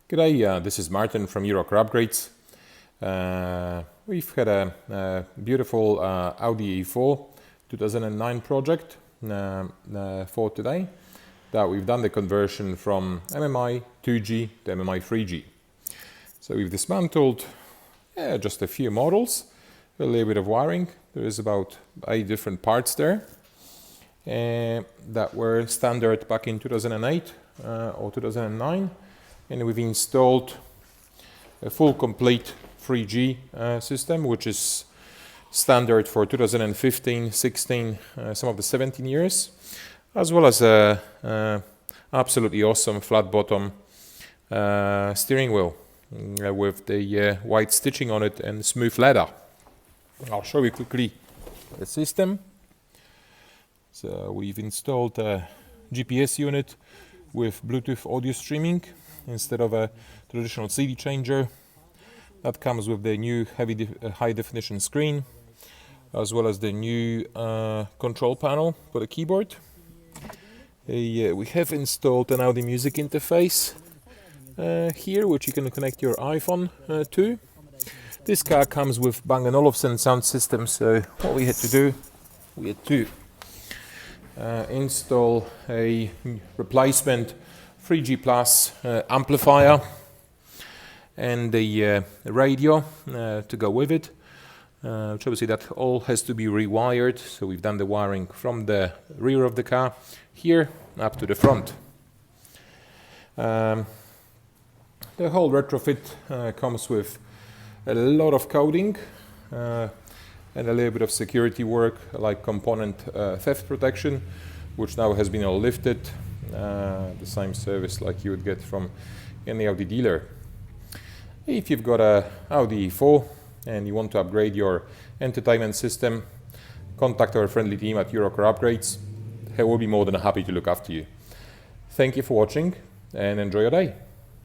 G'day, this is Martin from Eurocar Upgrades. We've had a beautiful Audi A4 2009 project for today that we've done the conversion from MMI 2G to MMI 3G. So we've dismantled just a few models, a little bit of wiring. There is about 8 different parts there that were standard back in 2008 or 2009. And we've installed a full complete 3G system, which is standard for 2015, 16, some of the 17 years, as well as a absolutely awesome flat bottom steering wheel with the white stitching on it and smooth leather. I'll show you quickly the system. So we've installed a GPS unit with Bluetooth audio streaming instead of a traditional CD changer. That comes with the new high definition screen, as well as the new control panel for the keyboard. We have installed an Audi music interface here, which you can connect your iPhone to. This car comes with Bang Olufsen sound system, so what we had to do, we had to install a replacement 3G Plus amplifier and the radio to go with it, which obviously that all has to be rewired. So we've done the wiring from the rear of the car here up to the front. The whole retrofit comes with a lot of coding and a little bit of security work, like component theft protection, which now has been all lifted. The same service like you would get from any Audi dealer. If you've got a Audi A4 and you want to upgrade your entertainment system, contact our friendly team at Eurocar Upgrades. They will be more than happy to look after you. Thank you for watching and enjoy your day.